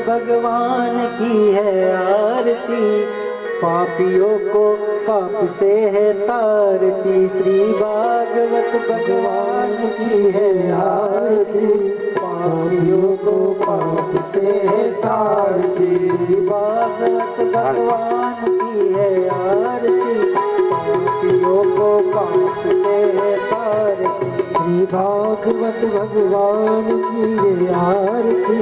भगवान की है आरती, पापियों को पाप से है तारती। श्री भागवत भगवान की है आरती, पापियों को पाप से है तारती। श्री भागवत भगवान की है आरती, पापियों को पाप से है तारती। श्री भागवत भगवान की है आरती,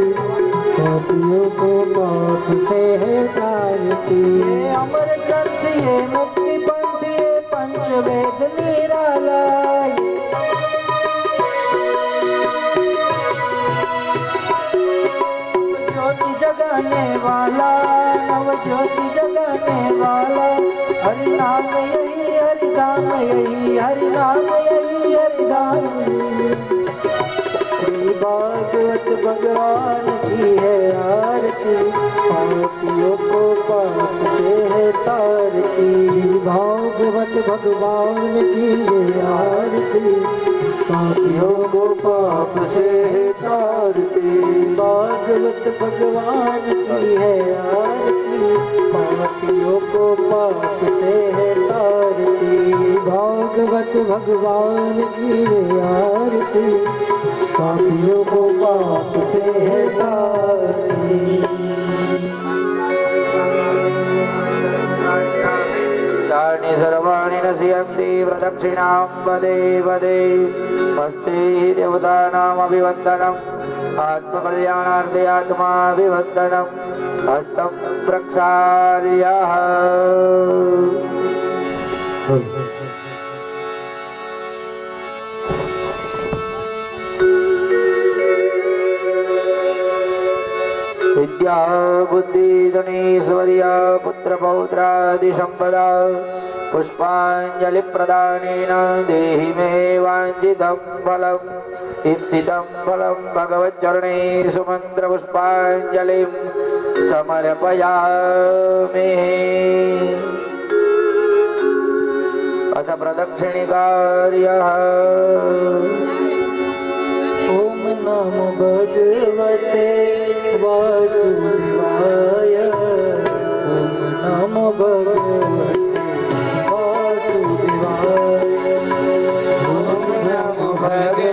पापियों को पाप से है तारती। ये अमर ग्रंथ ये मुक्ति पंथ ये पंचवेद निराला, ज्योति जगाने वाला, नव ज्योति जगाने वाला। हरि नाम यही हरिधाम यही, हरि नाम यही हरिधाम। श्री भागवत भगवान की है आरती, पापियों को पाप से है तारती। श्री भागवत भगवान की है आरती, पापियों को पाप से है तारती। भागवत भगवान की है आरती, पापियों को पाप से है तारती। भागवत भगवान की है आरती, पापियों को पाप से है तारती। तानि सर्वाणि नश्यन्ति प्रदक्षिणां पदे पदे। हस्ते देवतानामभिवन्दनम्, आत्मकल्याणार्थे आत्माभिवन्दनम्। हस्तं प्रक्षाल्यः। विद्या बुद्धि धनेश्वर्या पुत्र पौत्रादि संपदा, पुष्पांजलि प्रदानेन देहि मे वांछितं फलम्। इप्सितं फलं भगवच्चरणे सुमन्त्र पुष्पांजलिं समर्पयामि। अथ प्रदक्षिणकार्यः। ओम नमो भगवते वासुदेवाय, ओम नमो भगवते वासुदेवाय, ओम नमो भगवते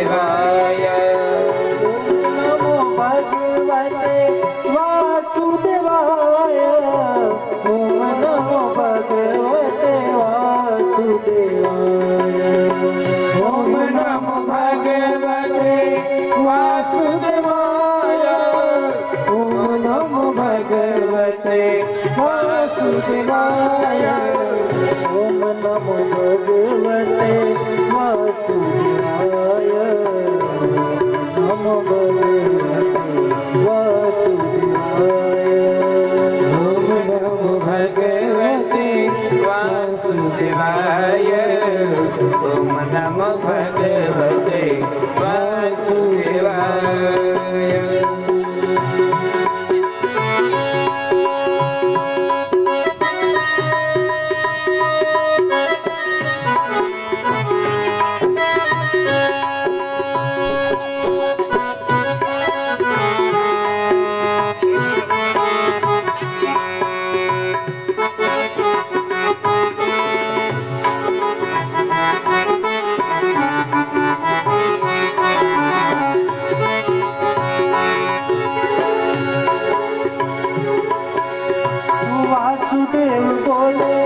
વાસુદેવાય. નમો ભગવતે વાસુદેવાય. ઓમ નમો ભગવતે વાસુદેવાય. ઓમ નમો ભગવતે વાસુદેવાય. ઓમ નમો ભગવતે વાસુદેવાય. ઓમ નમો ભગવતે વાસુદેવાય. નમો ભગવતે વાસુદેવાય. ઓમ નમો ભગવતે વાસુદેવાય. ઓમ નમો ભગવતે વાસુદેવાય. વાસુદેવ બોલે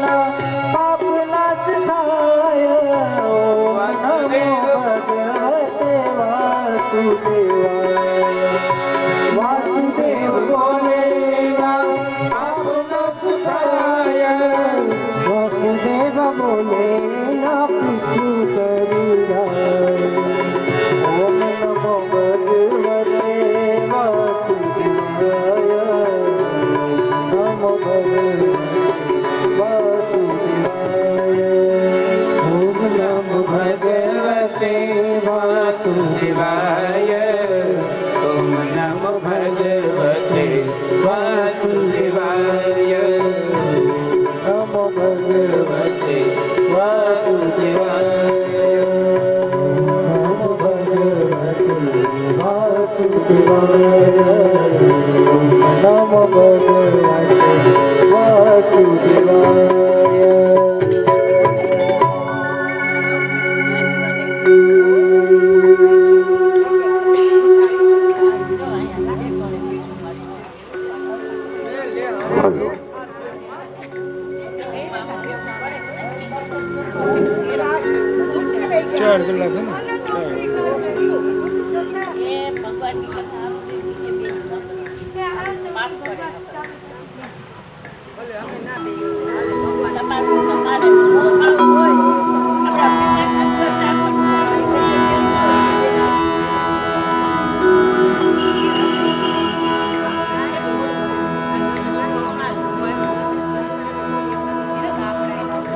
ના પાપ નાશ થાય. ઓમ નમો ભગવતે વાસુદેવાય. વાસુદેવ બોલે ના પાપ નાશ થાય. વાસુદેવ બોલે ના પીછું કરી જાય. ઓમ નમો ભગવતે વાસુદેવાય. નમો ભગવતે વાસુદેવાય. ઓમ નમો ભગવતે વાસુદેવાય. ઓમ નમો ભગવતે વાસુદેવાય. નમો ભગવતે વાસુદેવાય. નમો ભગવતે વાસુદેવાય. નમો ભગવતે વાસુદેવાય.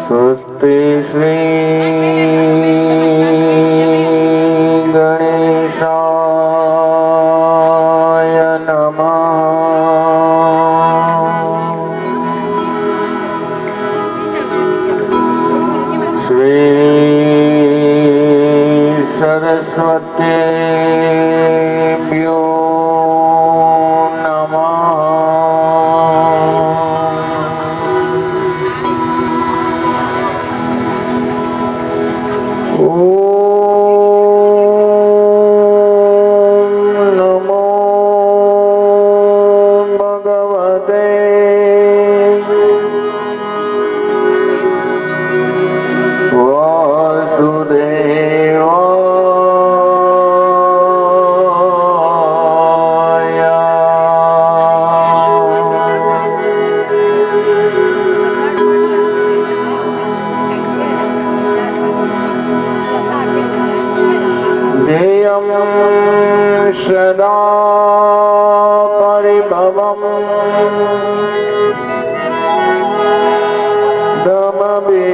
સ્વસ્તિ શ્રી ગણેશાય નમઃ. શ્રી સરસ્વતીભ્યો નમઃ. सदा परिभवम् दमभीस्तदोऽहम्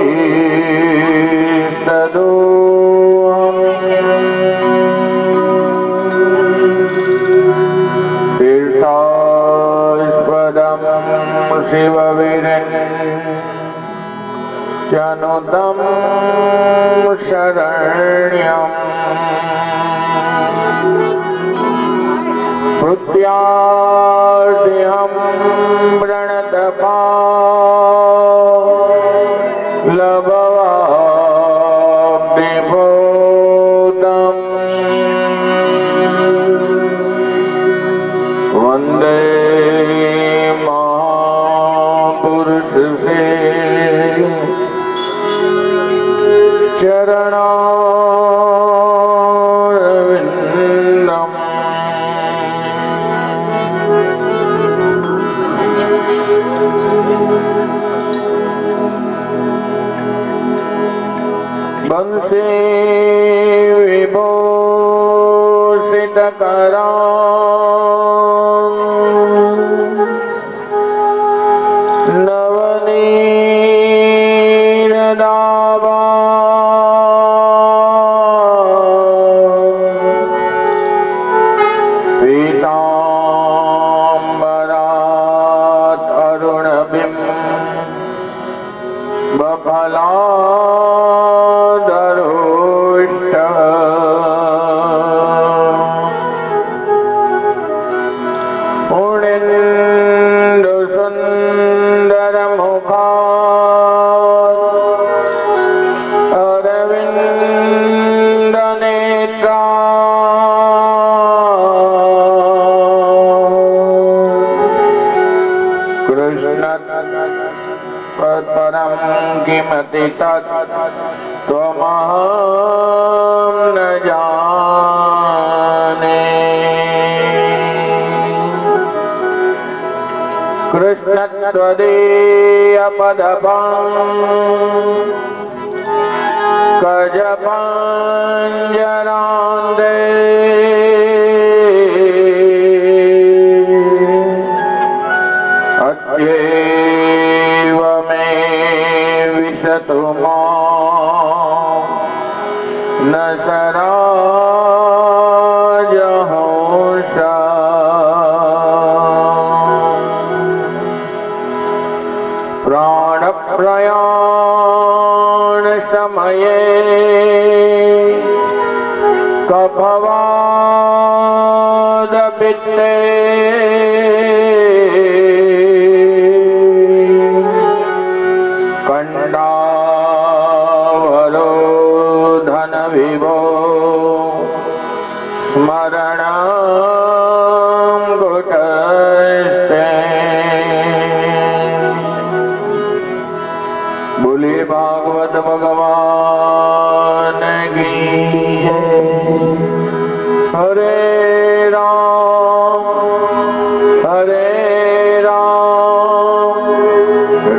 तीर्थास्पदं शिववीरन् जनुतं शरण्यम् भृत्याद्यं प्रणतपा लभवाब्धिभूतम् નવનીર પીતાંબરાત અરુણબિંબ બફલાદરુષ્ટ પુણિન્દુ સુંદર મુખાત અરવિંદ નેત્રા કૃષ્ણ પરમ કિમતિ તત ત્વમહં ન જાને કૃષ્ણ ત્વદીય પદપં કજ પંજરાંદે અદ્યૈવ મે વિશતુ માં ન સરાજહંસઃ પ્રાણ પ્રયાણ સમયે કફવાદ પિત્તે કંડાવરોધન વિભો સ્મરણં ગુટસ્તે બોલે ભાગવત ભગવાન કી જય. હરે રામ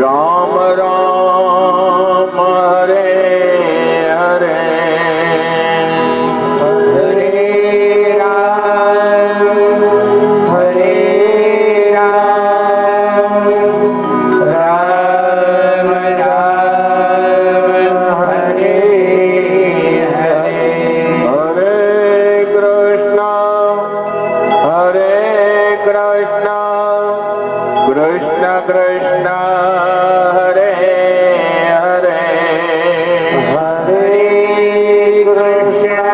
રામ રામ હરે હરે હરે રામ રામ રામ હરે હરે. હરે કૃષ્ણ કૃષ્ણ કૃષ્ણ હરે હરે હરે કૃષ્ણ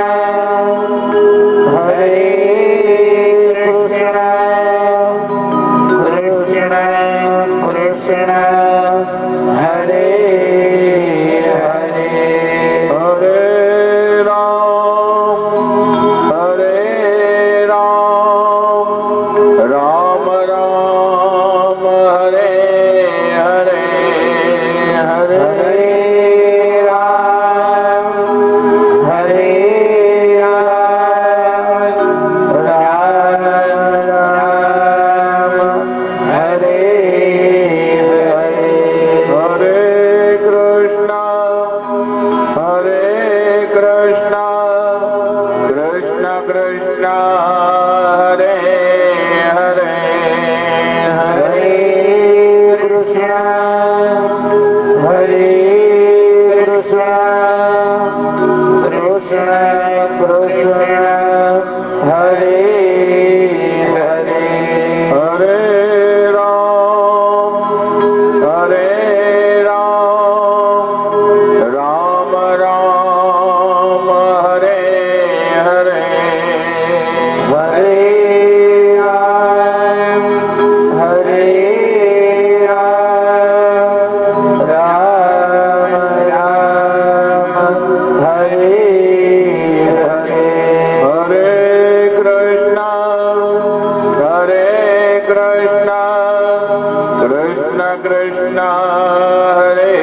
કૃષ્ણ કૃષ્ણ હરે હરે. હરે રામ રામ રામ હરે હરે હરે રામ રામ હરે હરે. હરે કૃષ્ણ કૃષ્ણ કૃષ્ણ હરે હરે હરે કૃષ્ણ કૃષ્ણ કૃષ્ણ હરે હરે. હરે રામ રામ રામ હરે હરે હરે રામ રામ રામ હરે હરે. હરે કૃષ્ણ કૃષ્ણ કૃષ્ણ હરે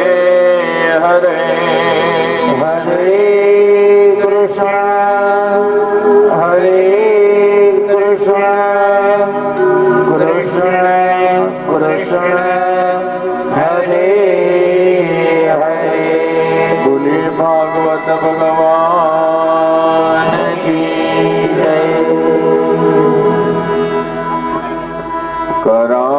હરે હરે કૃષ્ણ કૃષ્ણ કૃષ્ણ હરે હરે. બોલે ભાગવત ભગવાન કી જય. કરા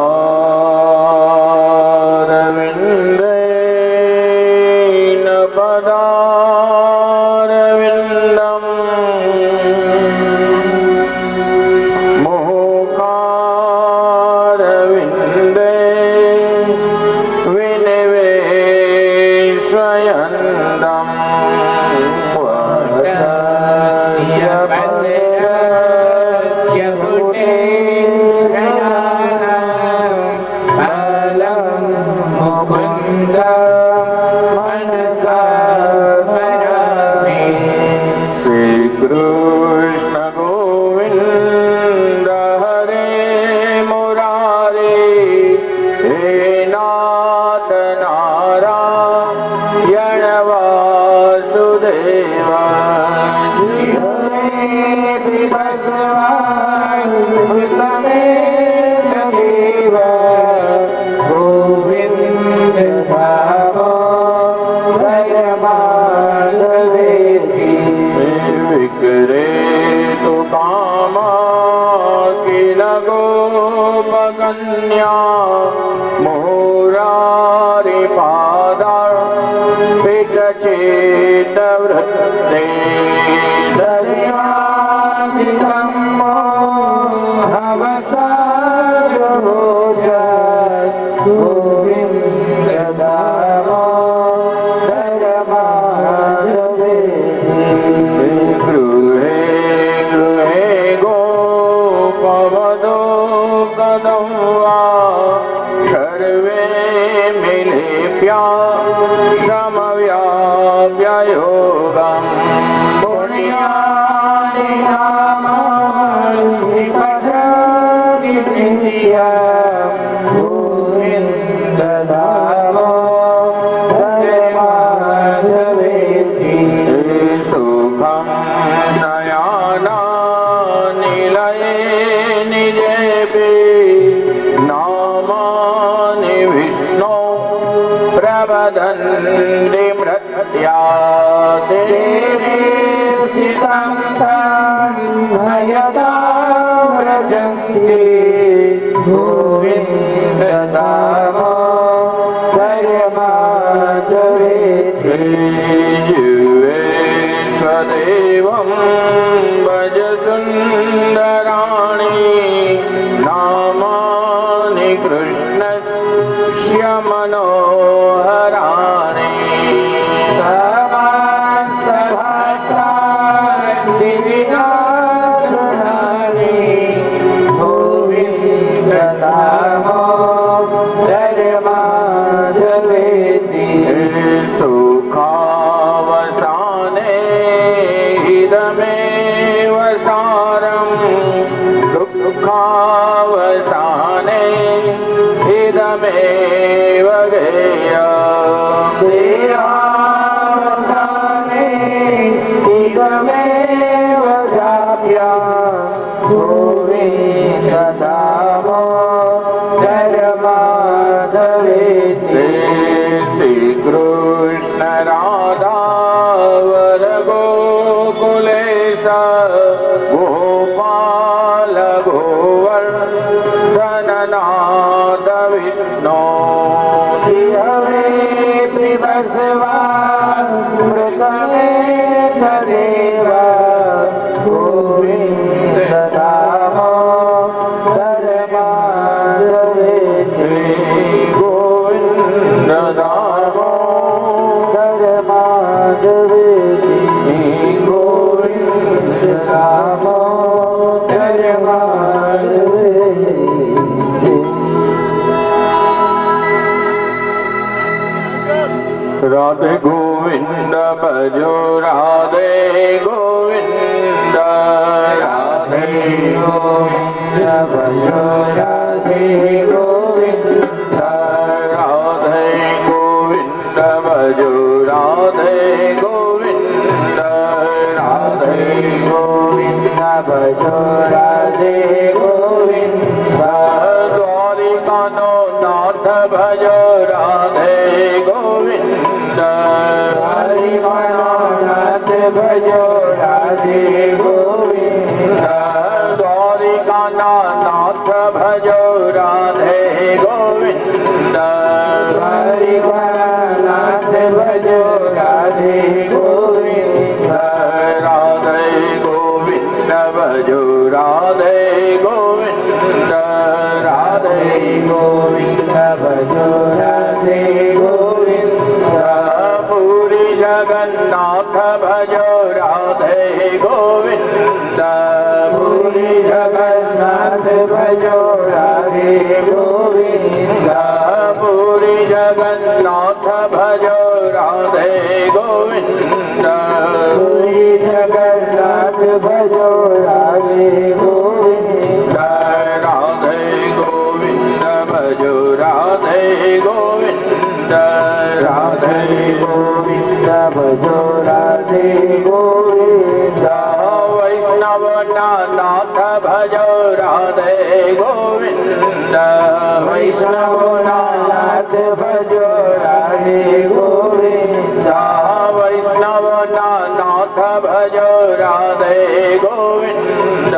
हे नाथ नारायण वासुदेव गोविंद विक्रे तो कामा किल गोपकन्या मोरारि पादा पितचेत वृत्ते गोविंद गृहे गृहे गोपवदो कदम्वा सर्वे मिलिप्या समव्याप्य योगम् पुण्यानि नामानि पठामि गोविंद सुखं शयाना निलये निजेपि नामानि विष्णो प्रवदन्ति मृत्या तेरे स्थितं भयदा व्रजन्ति गोविंद जीवे सदैवं भज सुन्दराणि नामानि कृष्णस्य मनोहराणि गोविंद सुखावसाने इदमेव सारं दुःखावसाने इदमेव गेयम् देहावसाने इदमेव प्राप्यम् गोविंद श्रीकृष्ण राधा वर गोकुलेश गोपाल गोवर्धननाथ विष्णु हवे पिबस्वा मृतमे तदेव गोविंद राधे गोविंद भजो राधे गोविंद राधे गोविंद भजो राधे गोविंद राधे गोविंद भजो राधे गोविंद राधे गोविंद भजो राधे गोविंद द्वारिका नो नाथ भजो राधे गोविंद नाथ भजो राधे गोविंद द्वारिका नाथ भजो राधे गोविंद नाथ भजो राधे गोविंद राधे गोविंद भजो राधे गोविंद राधे गोविंद भजो राधे गोविंद पूरी जगन्नाथ भजो राधे गोविंद पूरी जगन्नाथ भजो राधे गोविंद ગોવિંદ રાધે ગોવિંદ ભજો રાધે ગોવિંદ વૈષ્ણવના નાથ ભજો રાધે ગોવિંદ વૈષ્ણવના નાથ ભજો રાધે ગોવિંદ વૈષ્ણવના નાથ ભજો રાધે ગોવિંદ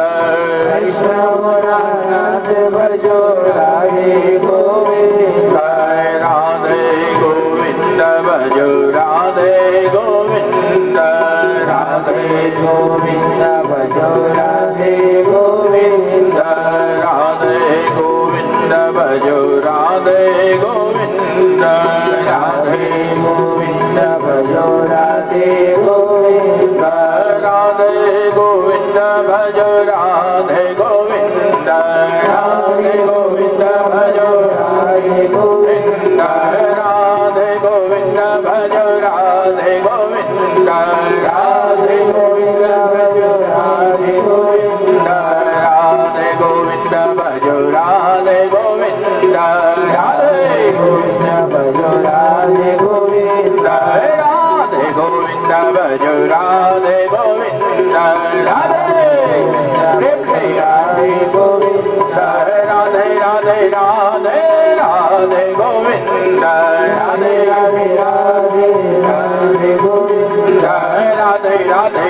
વૈષ્ણવના નાથ ભજો રાધે ગોવિંદ રાધે ગોવિંદ ભજો રાધે ગોવિંદ રાધે ગોવિંદ ભજો રાધે ગોવિંદ રાધે ગોવિંદ ભજો રાધે ગોવિંદ રાધે ગોવિંદ ભજો રાધે ગોવિંદ રાધે ગોવિંદ ભજો રાધે ગોવિંદ રાધે ગોવિંદ ભજો રાધે ગોવિંદ રાધે ગોવિંદ ભજો રાધે ગોવિંદ રાધે ગોવિંદ ભજો રાધે ગોવિંદ રાધે ગોવિંદ ભજો રાધે ગોવિંદ રાધે ગોવિંદ ભજો રાધે ગોવિંદ રાધે ગોવિંદ ભજો રાધે ગોવિંદ રાધે પ્રેમ સે રાધે ગોવિંદ રાધે રાધે રાધે રાધે ગોવિંદ રાધે રાધે રાધે રાધે ગોવિંદ રાધે રાધે રાધે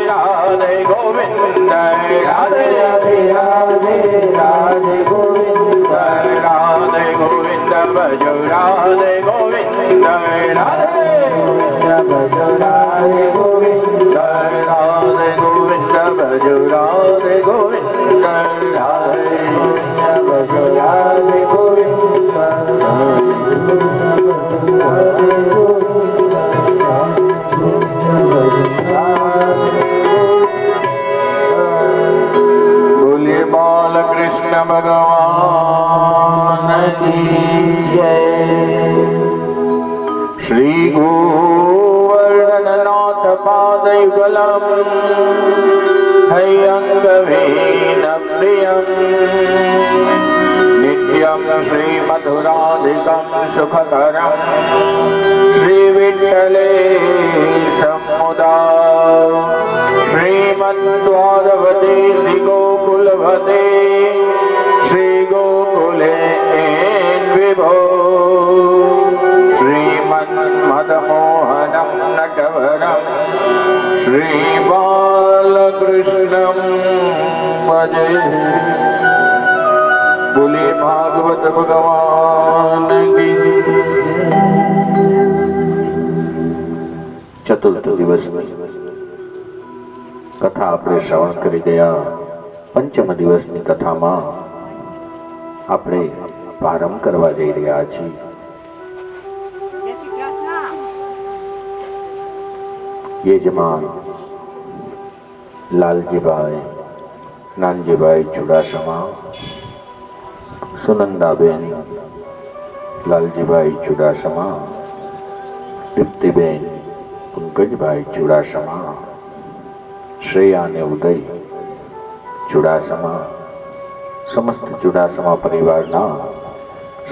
રાધે ગોવિંદ રાધે રાધે રાધે રાધે ગોવિંદ રાધે ગોવિંદ ભજો રાધે ગોવિંદ રાધે ભજો રાધે ગોવિંદ રાધે ગોવિંદ ભજો રાધે ગોવિંદ રાધે ભજો રાધે ગોવિંદ બોલે બાલ કૃષ્ણ ભગવાન જય શ્રી ગોવર્ધનનાથ પાદયુગલમ હૈયંગવેન પ્રિયમ નિત્યમ શ્રી મધુરાધિકમ સુખકરમ શ્રી વિઠ્ઠલે સમુદા શ્રીમદ્વારવતે શ્રી ગોકુલભતે શ્રી ગોકુલે વિભો શ્રીમન્મદમોહનમ નટવરમ શ્રી બાલકૃષ્ણમ ભજે બોલે ભાગવત ભગવાન કી ચતુર્થ દિવસની કથા આપણે શ્રવણ કરી ગયા. પંચમ દિવસની કથામાં આપણે પ્રારંભ કરવા જઈ રહ્યા છીએ. યજમાન લાલજીભાઈ નાનજીભાઈ ચુડાસમા, સુનંદાબેન લાલજીભાઈ ચુડાસમા, દીપ્તિબેન પંકજભાઈ ચુડાસમા, શ્રેયા અને ઉદય ચુડાસમા, સમસ્ત ચુડાસમા પરિવારના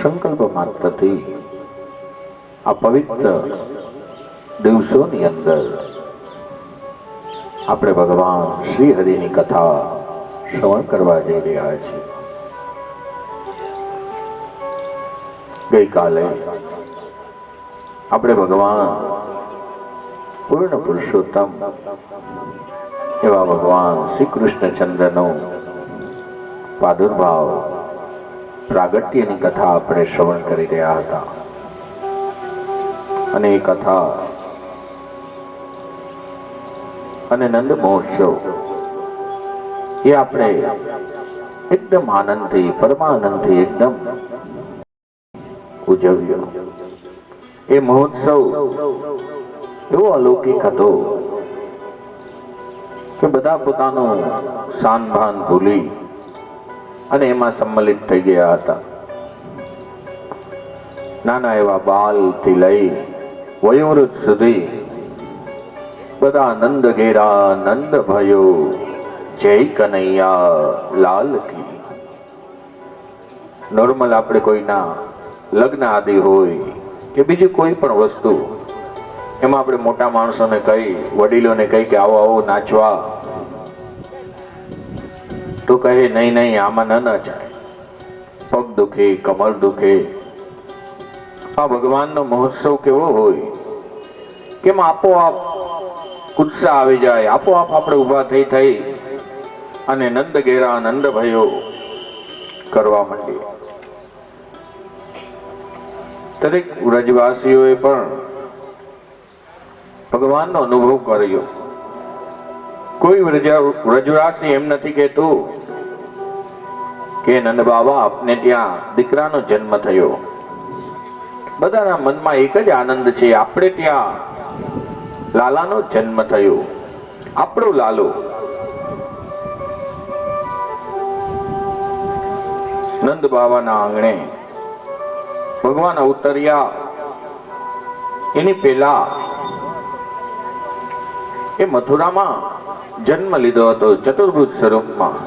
સંકલ્પ માત્રથી આ પવિત્ર દિવસોની અંદર આપણે ભગવાન શ્રી હરિની કથા શ્રવણ કરવા જઈ રહ્યા છીએ. ગઈકાલે આપણે ભગવાન પૂર્ણ પુરુષોત્તમ એવા ભગવાન શ્રી કૃષ્ણચંદ્રનો પ્રાદુર્ભાવ પ્રાગટ્યની કથા આપણે શ્રવણ કરી રહ્યા હતા. અને એ કથા અને નંદ મહોત્સવ એ આપણે એકદમ આનંદથી પરમાનંદથી એકદમ ઉજવ્યો. એ મહોત્સવ એવો અલૌકિક હતો કે બધા પોતાનું શાન ભાન ભૂલી અને એમાં સંમલિત થઈ ગયા હતા. નાના એવા બાલથી લઈ વયોવૃદ્ધ સુધી બધા નંદ ઘેરા નંદ ભયો જય કનૈયા લાલ કી. નોર્મલ આપણે કોઈના લગ્ન આદિ હોય કે બીજી કોઈ પણ વસ્તુ, એમાં આપણે મોટા માણસોને કહી, વડીલોને કહી કે આવો આવો નાચવા, તો કહે નહીં નહીં આમાં ન નાચાય, પગ દુખે, કમર દુખે. આ ભગવાનનો મહોત્સવ કેવો હોય કેમ આપોઆપ ઉત્સાહ આવી જાય, આપોઆપ આપણે ઊભા થઈ અને નંદ ઘેરા નંદ ભયો કરવા માંડીએ. દરેક વ્રજવાસીઓએ પણ ભગવાનનો અનુભવ કર્યો. કોઈ વ્રજવાસી એમ નથી કહેતું કે નંદ બાબા આપને ત્યાં દીકરાનો જન્મ થયો. બધાના મનમાં એક જ આનંદ છે, આપણે ત્યાં લાલાનો જન્મ થયો, આપણો લાલો. નંદ બાબાના આંગણે ભગવાન અવતર્યા એની પહેલા એ મથુરામાં જન્મ લીધો હતો, ચતુર્ભુજ સ્વરૂપમાં.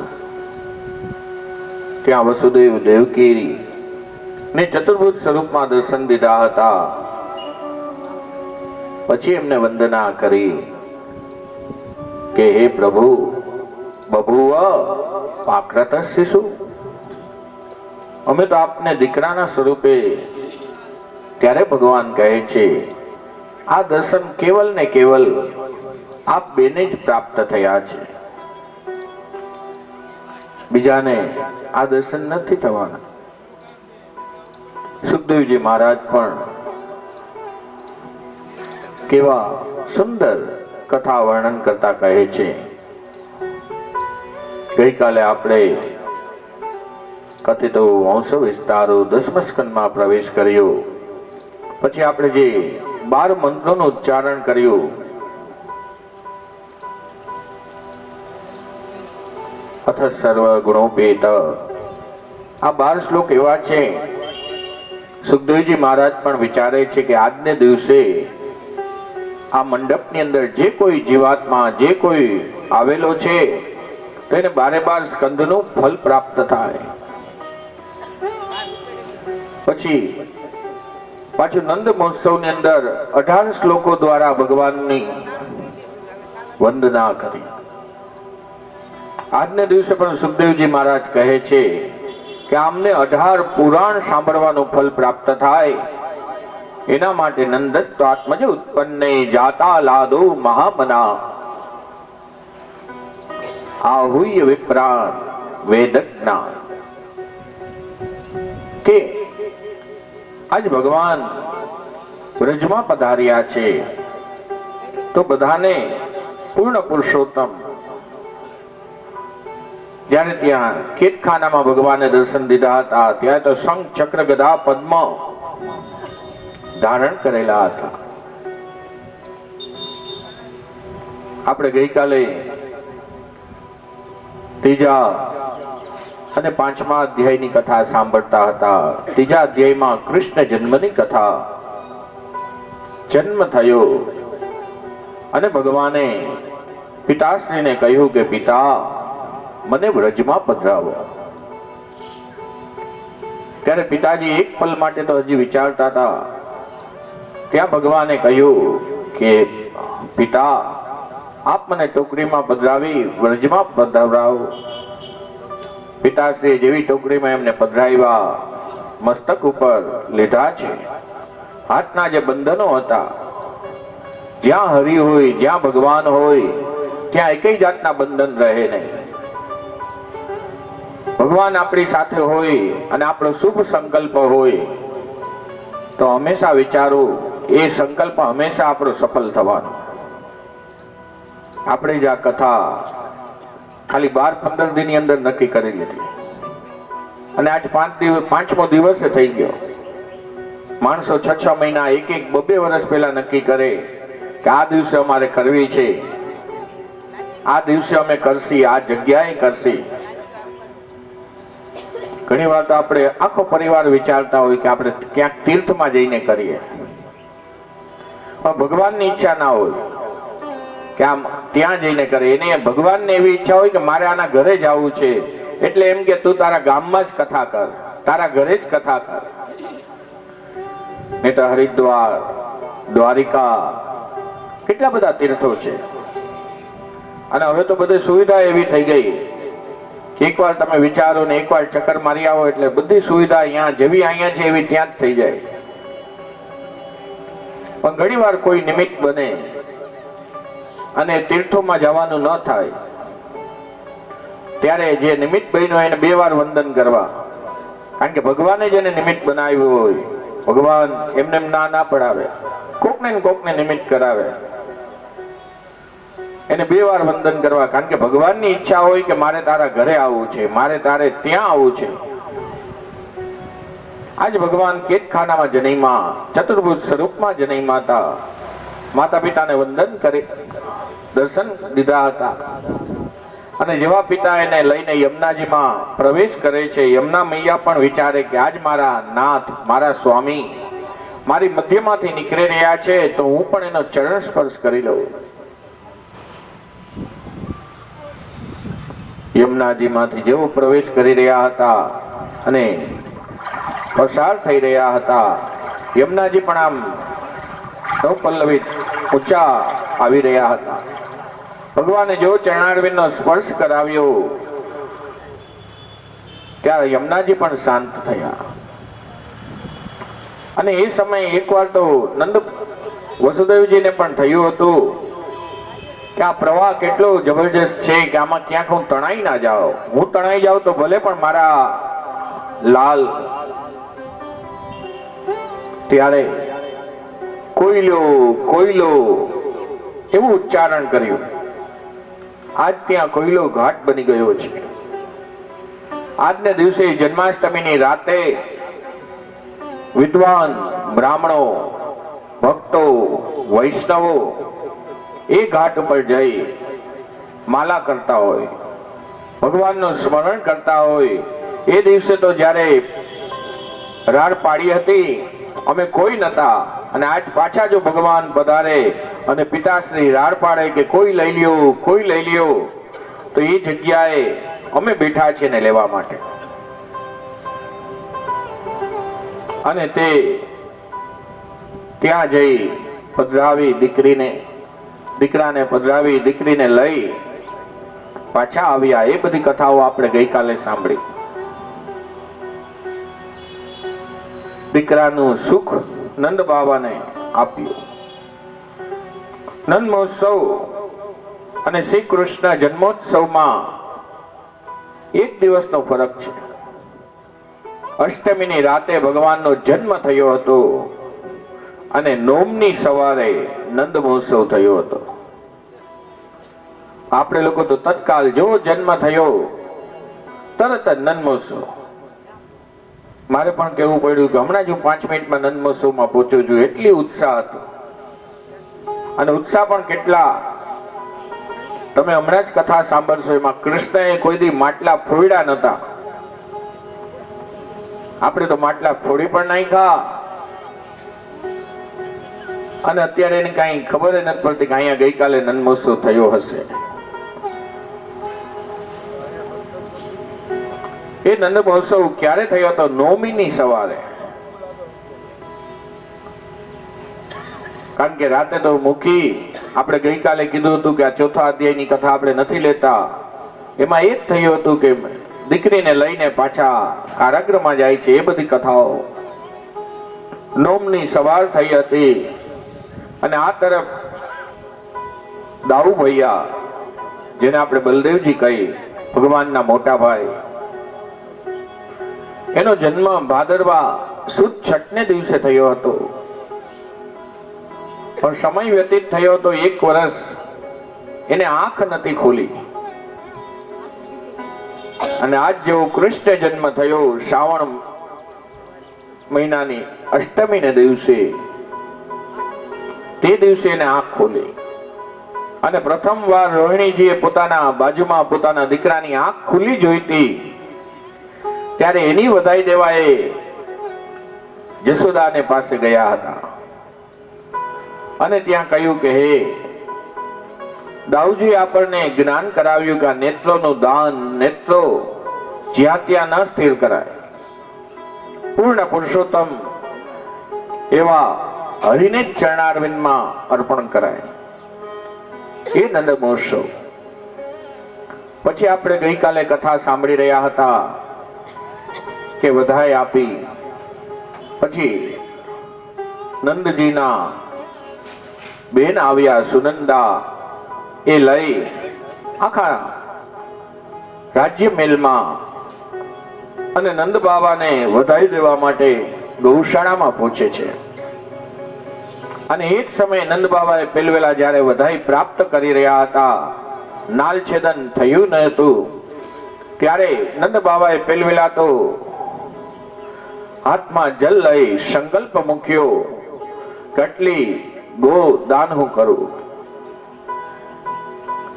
ત્યાં વસુદેવ દેવકી ને ચતુર્ભુજ સ્વરૂપમાં દર્શન દીધા હતા. પછી એમને વંદના કરી કે હે પ્રભુ, બભુવ પાક્રત શિશુ, અમે તો આપને દીકરાના સ્વરૂપે. ત્યારે ભગવાન કહે છે આ દર્શન કેવલ ને કેવલ આપ બેને જ પ્રાપ્ત થયા છે, બીજાને આ દર્શન નથી થવાના. સુખદેવજી મહારાજ પણ કેવા સુંદર કથા વર્ણન કરતા કહે છે. ગઈકાલે આપણે કથિત વંશ વિસ્તારો 10મ સ્કંદમાં પ્રવેશ કર્યો. પછી આપણે જે 12 મંત્રોનું ઉચ્ચારણ કર્યું, અથ સર્વ ગુણોપેત, આ 12 શ્લોક એવા છે. સુખદેવજી મહારાજ પણ વિચારે છે કે આજને દિવસે આ મંડપની અંદર જે કોઈ જીવાત્મા, જે કોઈ આવેલો છે તેને 12 સ્કંદનું ફળ પ્રાપ્ત થાય. પછી પાછું નંદ મહોત્સવની અંદર 18 શ્લોકો દ્વારા ભગવાનની વંદના કરી. આજને દિવસે પણ સુખદેવજી મહારાજ કહે છે કે આમને 18 પુરાણ સાંભળવાનું ફળ પ્રાપ્ત થાય. એના માટે નંદસ્ત્વાત્મજ ઉત્પન્ને જાતા લાદો મહામના આહુય વિપ્રાન વેદજ્ઞાન. કે આજ ભગવાન વ્રજમાં પધાર્યા છે તો બધાને પૂર્ણ પુરુષોત્તમ. જ્યારે ત્યાં ખેતખાનામાં ભગવાને દર્શન દીધા હતા ત્યાં તો શંખ, ચક્ર, ગદા, પદ્મ ધારણ કરેલા હતા. આપણે ગઈકાલે 3જા અને 5મા અધ્યાયની કથા સાંભળતા હતા. 3જા અધ્યાયમાં કૃષ્ણ જન્મની કથા. જન્મ થયો અને ભગવાને પિતાશ્રીને કહ્યું કે પિતા, મને વ્રજમાં પધરાવો. ત્યારે પિતાજી એક પલ માટે તો હજી વિચારતા હતા. ત્યાં ભગવાને કહ્યું કે પિતા, આપ મને ટોકરીમાં પધરાવી વ્રજમાં પધરાવો. પિતાશ્રીએ જેવી ટોકરીમાં એમને પધરાવ્યા, મસ્તક ઉપર લીધા છે. હાથના જે બંધનો હતા, જ્યાં હરિ હોય, જ્યાં ભગવાન હોય ત્યાં એકય જાતના બંધન રહે નહીં. ભગવાન આપણી સાથે હોય અને આપણો શુભ સંકલ્પ હોય તો હંમેશા વિચારવું એ સંકલ્પ હંમેશા આપણો સફળ થવાનો. આપણે જ આ કથા ખાલી 12-15 દિનની અંદર નક્કી કરી લીધી અને આજ 5મો દિવસ થઈ ગયો. માણસો 6 મહિના, 1-2 વર્ષ પહેલા નક્કી કરે કે આ દિવસે અમારે કરવી છે, આ દિવસે અમે કરશી, આ જગ્યાએ કરશી. ઘણી વાર તો આપણે આખો પરિવાર વિચારતા હોય કે આપણે ક્યાંક તીર્થમાં જઈને કરીએ, પણ ભગવાનની ઈચ્છા ના હોય કે આમ ત્યાં જઈને કરે. એને ભગવાનને એવી ઈચ્છા હોય કે મારે આના ઘરે જવું છે, એટલે એમ કે તું તારા ગામમાં જ કથા કર, તારા ઘરે જ કથા કર. નહીં તો હરિદ્વાર, દ્વારિકા, કેટલા બધા તીર્થો છે. અને હવે તો બધી સુવિધા એવી થઈ ગઈ કે એકવાર તમે વિચારો ને એકવાર ચક્કર મારી આવો એટલે બધી સુવિધા અહીંયા જેવી અહીંયા છે એવી ત્યાં જ થઈ જાય. પણ ઘણી વાર કોઈ નિમિત્ત બને અને તીર્થોમાં જવાનું ન થાય ત્યારે જે નિમિત્ત બન્યો એને 2 વાર વંદન કરવા. કારણ કે ભગવાને જેને નિમિત્ત બનાવ્યું હોય, ભગવાન એમને ના પડાવે, કોકને ને કોકને નિમિત્ત કરાવે. એને 2 વાર વંદન કરવા. કારણ કે ભગવાનની ઈચ્છા હોય કે મારે તારા ઘરે આવવું છે, મારે તારે ત્યાં આવવું છે. આજ ભગવાન કેતખાનામાં જનૈમાં, ચતુર્ભુજ સ્વરૂપમાં જનૈમાં હતા. માતા પિતાને વંદન કરી દર્શન દીધા હતા. અને જેવા પિતા એને લઈને યમુનાજીમાં પ્રવેશ કરે છે, યમુના મૈયા પણ વિચારે કે આજ મારા નાથ, મારા સ્વામી મારી મધ્યમાંથી નીકળી રહ્યા છે તો હું પણ એનો ચરણ સ્પર્શ કરી લઉં. યમુનાજીમાંથી જેવો પ્રવેશ કરી રહ્યા હતા અને પસાર થઈ રહ્યા હતા, યમુનાજી પણ આમ નવપલ્લવિત ઊંચા આવી રહ્યા હતા. ભગવાને જો ચરણારવિંદનો સ્પર્શ કરાવ્યો ત્યારે યમુનાજી પણ શાંત થયા. અને એ સમયે એકવાર તો નંદ વસુદેવજીને પણ થયું હતું કે આ પ્રવાહ કેટલો જબરજસ્ત છે કે આમાં ક્યાંક હું તણાઈ ના જાઉં. હું તણાઈ જાઉં તો ભલે પણ મારા લાલ. ત્યારે કોયલો કોયલો એવું ઉચ્ચારણ કર્યું. આજ ત્યાં કોયલો ઘાટ બની ગયો છે. આજને દિવસે જન્માષ્ટમીની રાતે વિદ્વાન બ્રાહ્મણો, ભક્તો, વૈષ્ણવો એ ઘાટ ઉપર જઈ માલા કરતા હોય, ભગવાનનું સ્મરણ કરતા હોય. એ દિવસે તો જ્યારે રાડ પાડી હતી અમે કોઈ નતા, અને આજ પાછા જો ભગવાન પધારે અને પિતાશ્રી રાડ પાડે કે કોઈ લઈ લ્યો, કોઈ લઈ લ્યો, તો એ જગ્યાએ અમે બેઠા છીએ ને લેવા માટે. અને તે ત્યાં જઈ પધરાવી દીકરાને પધરાવી દીકરીને લઈ પાછા આવ્યા. એ બધી કથાઓ આપણે ગઈકાલે સાંભળી. દીકરાનું સુખ નંદ બાબાને આપ્યું. નંદ મહોત્સવ અને શ્રી કૃષ્ણ જન્મોત્સવમાં 1 દિવસનો ફરક છે. અષ્ટમીની રાતે ભગવાનનો જન્મ થયો હતો અને નોમની સવારે નંદ મહોત્સવ થયો હતો. આપણે લોકો તો તત્કાલ જો જન્મ થયો તરત જ નંદ મહોત્સવ. મારે પણ કહેવું પડ્યું કે હમણાં જ હું 5 મિનિટમાં નંદ મહોત્સવમાં પહોંચ્યો છું. એટલી ઉત્સાહ હતો. અને ઉત્સાહ પણ કેટલા, તમે હમણાં જ કથા સાંભળશો. એમાં કૃષ્ણએ કોઈ દી માટલા ફોડ્યા નતા. આપણે તો માટલા ફોડી પણ નાખ્યા. અને અત્યારે એને કઈ ખબર નથી પડતી કે અહીંયા ગઈકાલે નંદ મહોત્સવ થયો હશે. એ નંદ મહોત્સવ ક્યારે થયો હતો? નવમીની સવારે. કારણ કે રાતે તો મૂકી આપણે ગઈકાલે કીધું હતું કે આ 4થા અધ્યાયની કથા આપણે નથી લેતા. એમાં એ જ થયું હતું કે દીકરીને લઈને પાછા કારાગૃહમાં જાય છે. એ બધી કથાઓ નોમની સવાર થઈ હતી. અને આ તરફ દાઉ ભૈયા, જેને આપણે બલદેવજી કહી, ભગવાનના મોટા ભાઈ, એનો જન્મ ભાદરવા સુદ છઠને દિવસે થયો હતો. પણ સમય વ્યતીત થયો હતો 1 વર્ષ. એને આંખ નથી ખોલી. અને આજ જેવો કૃષ્ણ જન્મ થયો શ્રાવણ મહિનાની અષ્ટમીને દિવસે, તે દિવસે એને આંખ ખોલી. અને પ્રથમવાર રોહિણીજીએ પોતાના બાજુમાં પોતાના દીકરાની આંખ ખુલ્લી જોઈતી ત્યારે એની વધાઈ દેવા એ જશોદાને પાસે ગયા હતા. અને ત્યાં કહ્યું કે હે દાઉજી આપણને જ્ઞાન કરાવ્યું કે આ નેત્રોનું દાન, નેત્રો જ્યાં ત્યાં ન સ્થિર કરાય. પૂર્ણ પુરુષોત્તમ એવા હરિને જ ચરણારવિંદમાં અર્પણ કરાય, એ નંદ મહોત્સવ. પછી આપણે ગઈકાલે કથા સાંભળી રહ્યા હતા કે વધાઈ આપી પછી નંદજીના બેન આવ્યા સુનંદા, એ લઈ આખા રાજ્ય મેલમાં અને નંદ બાબાને વધાઈ દેવા માટે ગૌશાળામાં પહોંચે છે. અને એ જ સમયે નંદ બાબાએ પેલવેલા જ્યારે વધાઈ પ્રાપ્ત કરી રહ્યા હતા, નાલ છેદન થયું ન હતું, ત્યારે નંદ બાબાએ પેલવેલા તો હાથમાં જલ લઈ સંકલ્પ મૂક્યો, કેટલી ગો દાન હું કરું.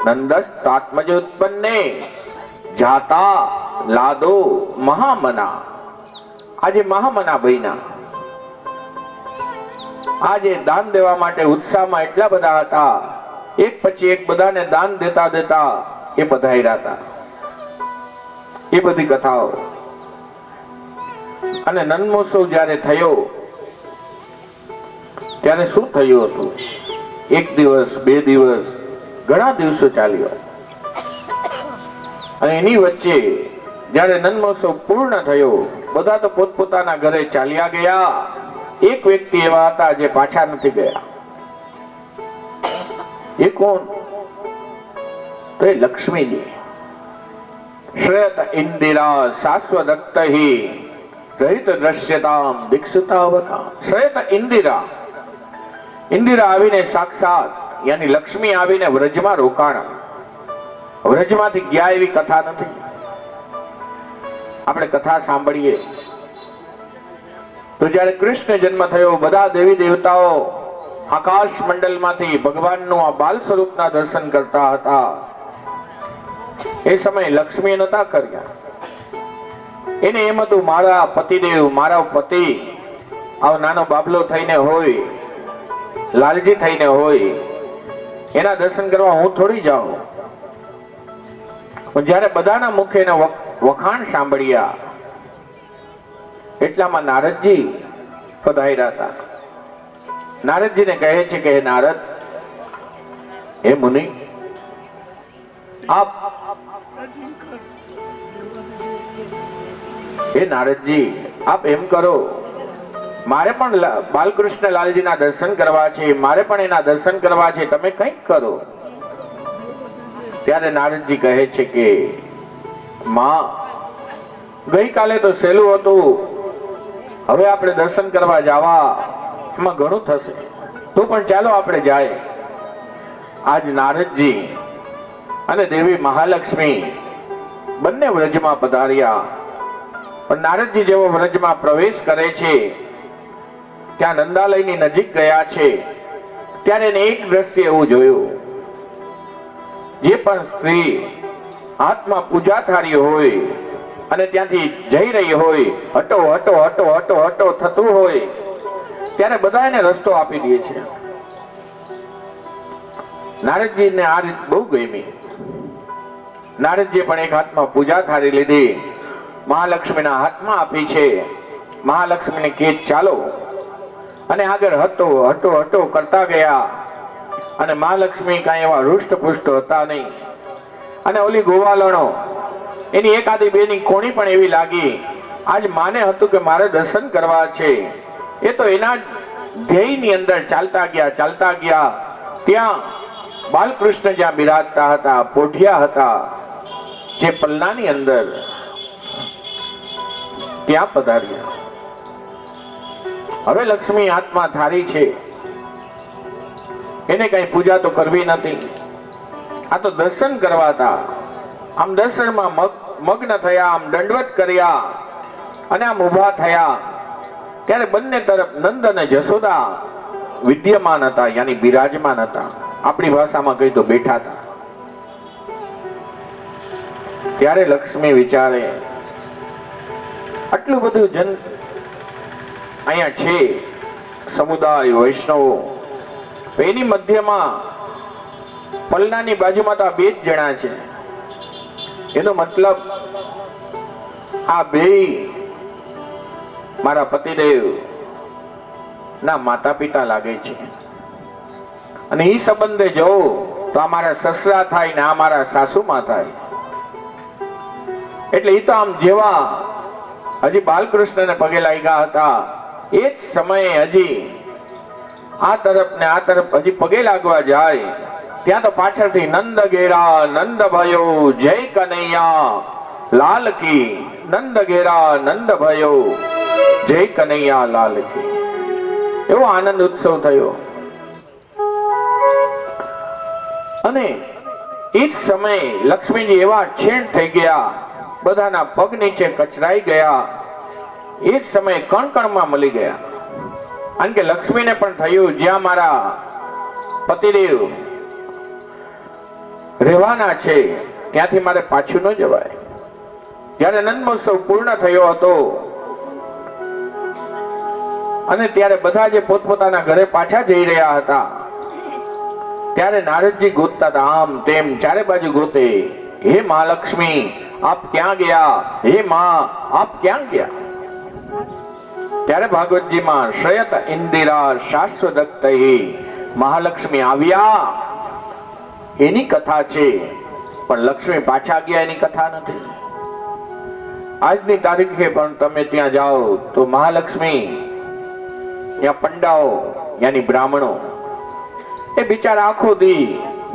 નંદસ્તાત્મજોત્પન્ને જાતા લાદો મહામના. આજે મહામના બન્યા. આજે દાન દેવા માટે ઉત્સાહમાં એટલા બધા હતા, એક પછી એક બધાને દાન દેતા દેતા એ પધાર્યા હતા. એ બધી કથાઓ. અને નંદમહોત્સવ જ્યારે થયો ત્યારે શું થયું હતું? એક દિવસ, બે દિવસ, ઘણા દિવસો ચાલ્યો. અને એની વચ્ચે જ્યારે નંદમહોત્સવ પૂર્ણ થયો, બધા તો પોતપોતાના ઘરે ચાલ્યા ગયા. એક વ્યક્તિ એવા હતા જે પાછા નથી ગયા. એ કોણ? તો એ લક્ષ્મીજી. શ્રેત ઇન્દિરા શાશ્વદક્તહિ રહિત દ્રશ્યતામ દીક્ષિતાવતા. શ્રેત ઇન્દિરા. ઇન્દિરા આવીને સાક્ષાત યાની લક્ષ્મી આવીને વ્રજમાં રોકાણ. વ્રજમાંથી ગયા એવી કથા નથી. આપણે કથા સાંભળીએ તો જ્યારે કૃષ્ણ જન્મ થયો, બધા દેવી દેવતાઓ આકાશ મંડળમાંથી ભગવાનનું આ બાલ સ્વરૂપના દર્શન કરતા હતા. એ સમયે લક્ષ્મીએ નતા કર્યા. એને એમ હતું મારા પતિદેવ, મારા પતિ આવો નાનો બાબલો થઈને હોય, લાલજી થઈને હોય, એના દર્શન કરવા હું થોડી જાઉં. જ્યારે બધાના મુખે એના વખાણ સાંભળ્યા એટલામાં નારદજી પધાર્યા હતા. નારદજીને કહે છે કે હે નારદ, હે મુનિ, આપ હે નારદજી આપ એમ કરો, મારે પણ બાલકૃષ્ણ લાલજીના દર્શન કરવા છે, મારે પણ એના દર્શન કરવા છે, તમે કંઈક કરો. ત્યારે નારદજી કહે છે કે માં, ગઈકાલે તો સહેલું હતું, હવે આપણે દર્શન કરવા જવા એમાં ઘણું થશે, તો પણ ચાલો આપણે જાય. આજ નારદજી અને દેવી મહાલક્ષ્મી બંને વ્રજમાં પધાર્યા. પણ નારદજી જેવો વ્રજમાં પ્રવેશ કરે છે, ત્યાં નંદાલયની નજીક ગયા છે, ત્યારે એને એક દ્રશ્ય એવું જોયું. જે પણ સ્ત્રી હાથમાં પૂજા થાળી હોય અને ત્યાંથી જઈ રહી હોય, હટો હટો હટો હટો હટો થતું હોય, ત્યારે બધા એને રસ્તો આપી દે છે. નારદજીને આ રીત બહુ ગમી. નારદજીએ પણ એક હાથમાં પૂજા થાળી લીધી, મહાલક્ષ્મીના હાથમાં આપી છે. મહાલક્ષ્મીને કે ચાલો, અને આગળ હટો હટો હટો કરતા ગયા. અને મહાલક્ષ્મી કાંઈ એવા હૃષ્ટપુષ્ટ હતા નહીં. અને ઓલી ગોવાલણો એની એકાદી બેની કોણી પણ એવી લાગી. આજ માને હતું કે મારે દર્શન કરવા છે, એ તો એના ધ્યેયની અંદર ચાલતા ગયા. ત્યાં બાલકૃષ્ણ જ્યાં બિરાજતા હતા, પોઢિયા હતા, જે પલ્લાની અંદર, ત્યાં પધાર્યા. હવે લક્ષ્મી હાથમાં થાળી છે, એને કઈ પૂજા તો કરવી નથી, આ તો દર્શન કરવા હતા. આમ દર્શનમાં મગ્ન થયા, આમ દંડવત કર્યા અને આમ ઉભા થયા. ત્યારે બંને તરફ નંદ અને જશોદા વિદ્યમાન હતા, યાની બિરાજમાન હતા. આપણી ભાષામાં કહી તો બેઠા હતા. ત્યારે લક્ષ્મી વિચારે, આટલું બધું જન અહીંયા છે, સમુદાય વૈષ્ણવો, એની મધ્યમાં પલ્લાની બાજુમાં તો આ બે જ જણા છે. એનો મતલબ આ બે મારા પતિદેવ ના માતા પિતા લાગે છે. અને એ સંબંધે જોઉં તો આ મારા સસરા થાય ને આ મારા સાસુમાં થાય. એટલે એ તો આમ જેવા હજી બાલકૃષ્ણને પગે લાગ્યા હતા એ જ સમયે હજી આ તરફ ને આ તરફ હજી પગે લાગવા જાય ત્યાં તો પાછળથી નંદ ઘેરા નંદ ભયો જય કનૈયા લાલ કી, નંદ ઘેરા નંદ ભયો જય કનૈયા લાલ કી. એવો આનંદ ઉત્સવ થયો. અને એ જ સમયે લક્ષ્મીજી એવા ક્ષીણ થઈ ગયા, બધાના પગ નીચે કચરાઈ ગયા. એ જ સમયે કણકણમાં મળી ગયા. કારણ કે લક્ષ્મીને પણ થયું જ્યાં મારા પતિદેવ રહેવાના છે ત્યાંથી મારે પાછું ન જવાય. જ્યારે નંદ મહોત્સવ પૂર્ણ થયો હતો અને ત્યારે બધા જે પોતપોતાના ઘરે પાછા જઈ રહ્યા હતા ત્યારે નારદજી ગોતતા હતા, આમ તેમ ચારે બાજુ ગોતે, હે મહાલક્ષ્મી આપ ક્યાં ગયા, હે માં આપ ક્યાં ગયા. ત્યારે ભાગવતજીમાં શ્રેયત ઇન્દિરા શાશ્વતૈ મહાલક્ષ્મી આવ્યા એની કથા છે, પણ લક્ષ્મી પાછા ગયા એની કથા નથી. આજની તારીખે પણ તમે ત્યાં જાઓ તો મહાલક્ષ્મી ત્યાં પંડાઓ યાની બ્રાહ્મણો એ બિચારા આખો દી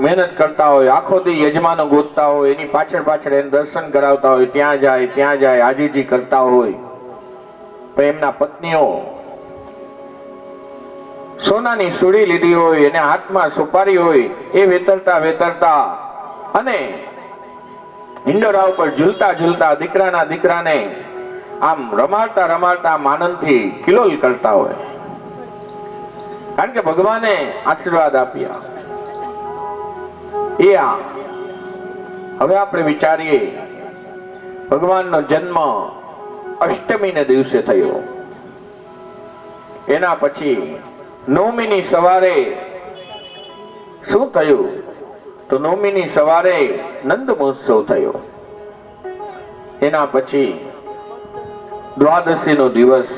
મહેનત કરતા હોય, આખો દી યજમાનો ગોતતા હોય, એની પાછળ પાછળ એને દર્શન કરાવતા હોય, ત્યાં જાય આજીજી કરતા હોય. પણ એમના પત્નીઓ સોનાની સુડી લીધી હોય, એને હાથમાં સુપારી હોય, એ વેતરતા અને હિંડોરા ઉપર ઝૂલતા દીકરાને આમ રમાડતા આનંદથી કિલોલ કરતા હોય. કારણ કે ભગવાને આશીર્વાદ આપ્યા. હવે આપણે વિચારીએ, ભગવાનનો જન્મ અષ્ટમીને દિવસે થયો. એના પછી નવમીની સવારે શું થયું? તો નવમીની સવારે નંદ મહોત્સવ થયો. એના પછી દ્વાદશી નો દિવસ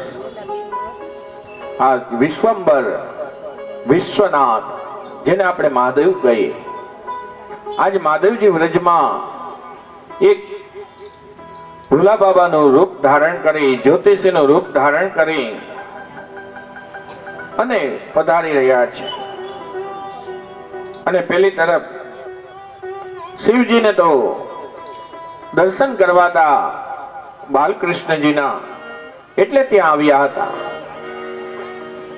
આ વિશ્વંબર વિશ્વનાથ જેને આપણે મહાદેવ કહીએ, આજ મહાદેવજી વ્રજમાં એક ભોલા બાબાનું રૂપ ધારણ કરી, જ્યોતિષીનું રૂપ ધારણ કરી અને પધારી રહ્યા છે. અને પેલી તરફ શિવજીને તો દર્શન કરવાતા બાલકૃષ્ણજીના એટલે ત્યાં આવ્યા હતા.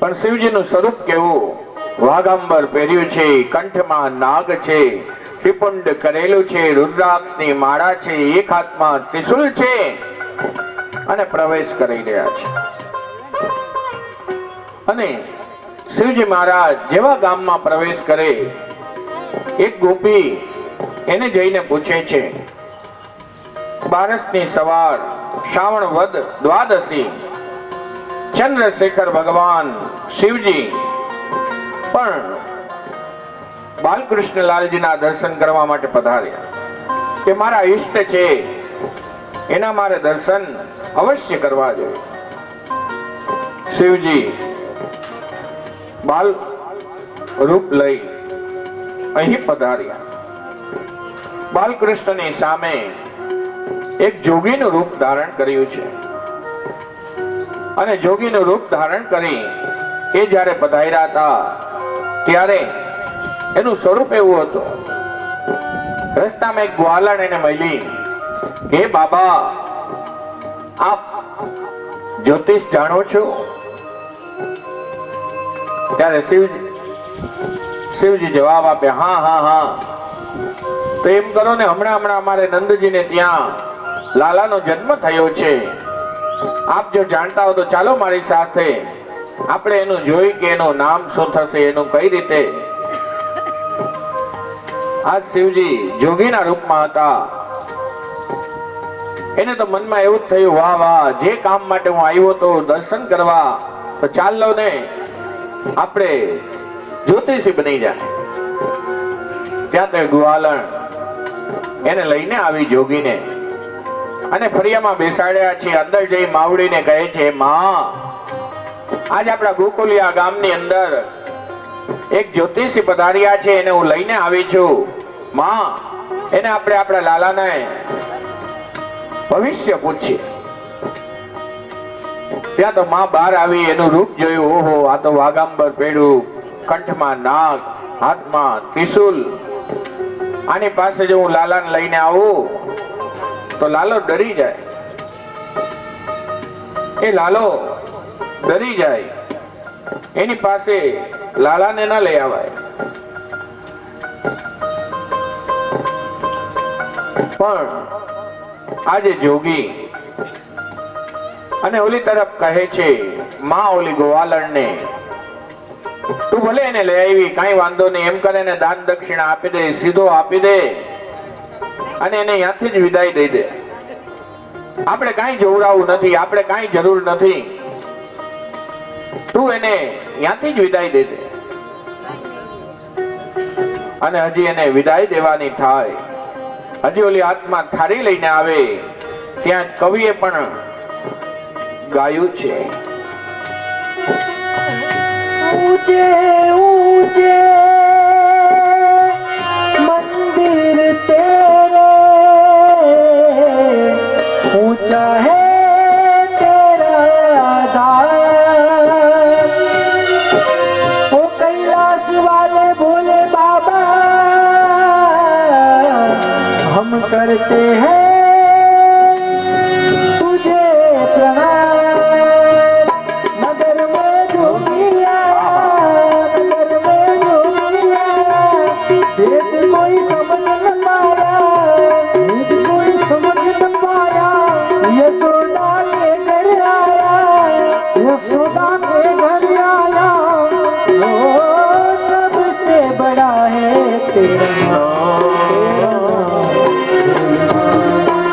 પણ શિવજીનું સ્વરૂપ કેવું? વાઘાંબર પહેર્યું છે, કંઠમાં નાગ છે, ત્રિપુંડ કરેલું છે, રુદ્રાક્ષની માળા છે, એક હાથમાં ત્રિશુલ છે અને પ્રવેશ કરી રહ્યા છે. અને શિવજી મહારાજ જેવા ગામમાં પ્રવેશ કરે, એક ગોપી એને જઈને પૂછે છે, બારસની સવાર, શ્રાવણ વદ દ્વાદશી, ચંદ્રશેખર ભગવાન શિવજી પણ બાલકૃષ્ણલાલજીના દર્શન કરવા માટે પધાર્યા. કે મારા ઈષ્ટ છે એના મારે દર્શન અવશ્ય કરવા જોઈએ. શિવજી બાલ રૂપ લઈ અહીં પધાર્યા. બાલકૃષ્ણની સામે એક જોગીનું રૂપ ધારણ કર્યું છે. અને જોગીનું રૂપ ધારણ કરી એ જ્યારે પધાર્યા હતા ત્યારે એનું સ્વરૂપ એવું હતું. રસ્તામાં એક ગ્વાલણ એને મળી, હે બાબા આપ જ્યોતિષ જાણો છો? ત્યારે શિવજી જવાબ આપે, હા. તો એમ કરો ને, હમણાં અમારે નંદજીને ત્યાં લાલાનો જન્મ થયો છે. આપ જો જાણતા હો તો ચાલો મારી સાથે, આપણે એનું જોઈ કે એનું નામ શું થશે, એનું કઈ રીતે. આ શિવજી જોગીના રૂપમાં હતા. એને તો મનમાં એવું જ થયું, વાહ, જે કામ માટે હું આવ્યો તો દર્શન કરવા, તો ચાલો ને આપણે જ્યોતિષી બની જાય. ત્યાં તો ગ્વાલણ એને લઈને આવી જોગીને અને ફરિયામાં બેસાડ્યા છે. અંદર જઈ માવડીને કહે છે, માં આજ આપણા ગોકુલિયા ગામની અંદર એક જ્યોતિષી પધાર્યા છે, એને હું લઈને આવી છું. માં, એને આપણે આપણા લાલાને ભવિષ્ય પૂછીએ. ત્યાં તો માં બહાર આવી, એનું રૂપ જોયું. ઓહો, આ તો વાગાંબર પેડું, કંઠમાં નાગ, હાથમાં ત્રિશુલ. આની પાસે જો હું લાલાને લઈને આવું તો લાલો ડરી જાય. એ લાલો ડરી જાય, એની પાસે લાલાને ના લઈ આવાય. પણ આજે જોગી અને ઓલી તરફ કહે છે, માં ઓલી ગોવાલણને તું ભલે એને લઈ આવી, કાંઈ વાંધો નહીં, એમ કરે ને દાન દક્ષિણા આપી દે, સીધો આપી દે અને એને ત્યાંથી જ વિદાય દઈ દે. આપણે કાંઈ જોવડાવવું નથી, આપણે કાંઈ જરૂર નથી, તું એને ત્યાંથી જ વિદાય દઈ દે. અને હજી એને વિદાય દેવાની થાય, હજી ઓલી આત્મા થાળી લઈને આવે, ત્યાં કવિએ પણ ગાયું છે. ऊंचे ऊंचे मंदिर तेरे, ऊंचा है तेरा धाम, ओ कैलाश वाले भोले बाबा हम करते हैं तुझे प्रणाम. नगर में जोगी आया, नगर में जोगी आया, भेद कोई समझ न पाया, भेद कोई समझ न पाया. यशोदा के घर आया, यशोदा के घर आया, ओ सबसे बड़ा है तेरा नाम,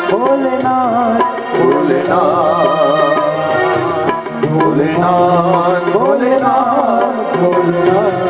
भोलेनाथ भोलेनाथ भोलेनाथ भोलेनाथ भोलेनाथ.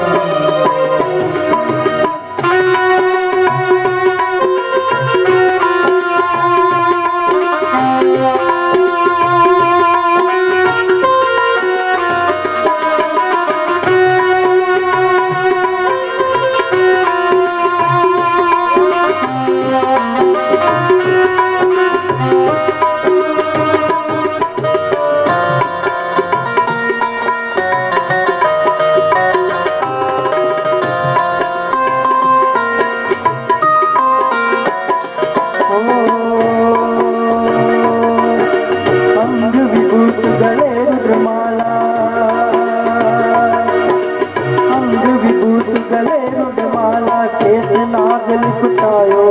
अंग विभूत गले रुद्रमाला, अंग विभूत गले रुद्रमाला, शेष नाग लिपटायो,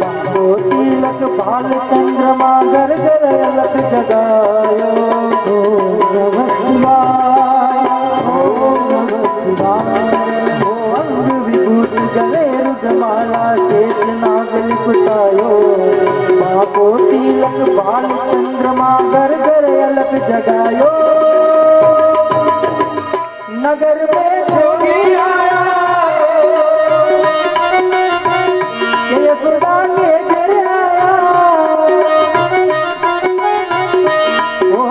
बाबो तिलक बाल चंद्रमा, घर घर अलग जगायो. ओम नमः शिवाय, ओम नमः शिवाय. ओ अंग विभूत गले रुद्रमाला, शेष नाग लिपटायो, बाबो तिलक बाल चंद्रमा, घर घर अलग जगायो. नगर में जोगी आया, के यशोदा के घर आया, ओ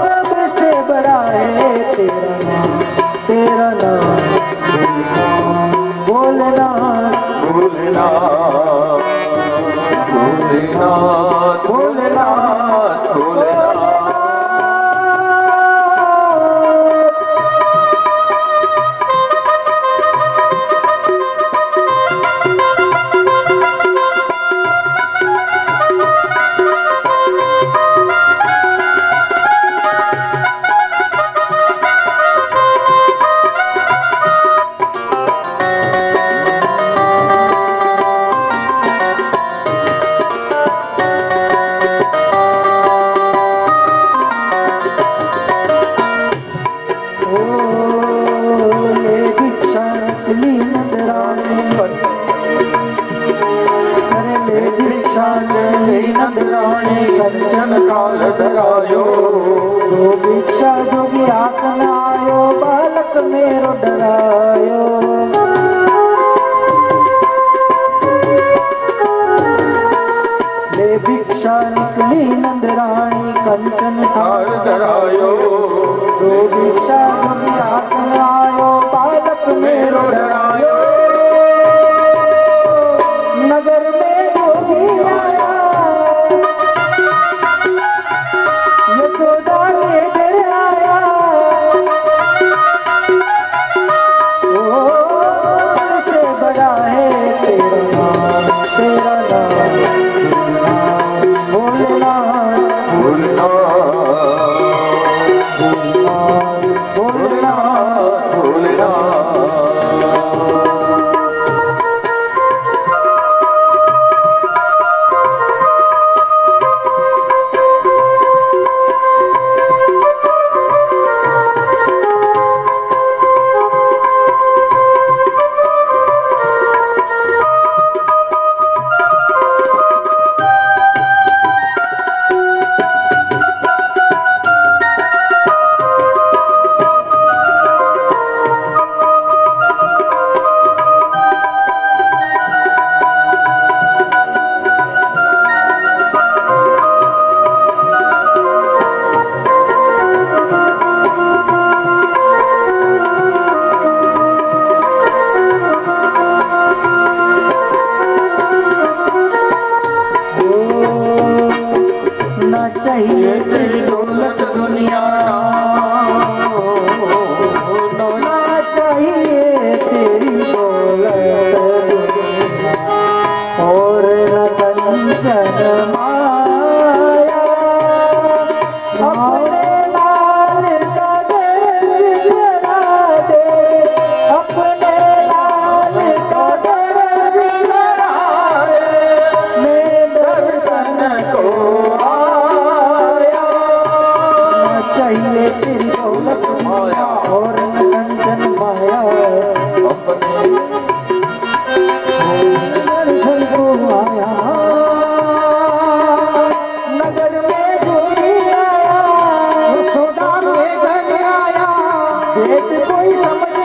सबसे बड़ा है तेरा नाम, तेरा नाम भोलेनाथ भोलेनाथ भोलेनाथ भोलेनाथ भोलेनाथ. कंचन काल धरायो, दो भिक्षा जोगी आसन आयो, बालक मेरो डरायो. ले भिक्षा निकली नंदरानी, कंचन काल धरायो, दो परीक्षा योगी आसन आयो बालक मेरो डरायो नगर में जोगी आया यशोदा के घर आया ओ से बड़ा है तेरा नाम भोलेनाथ चाहिए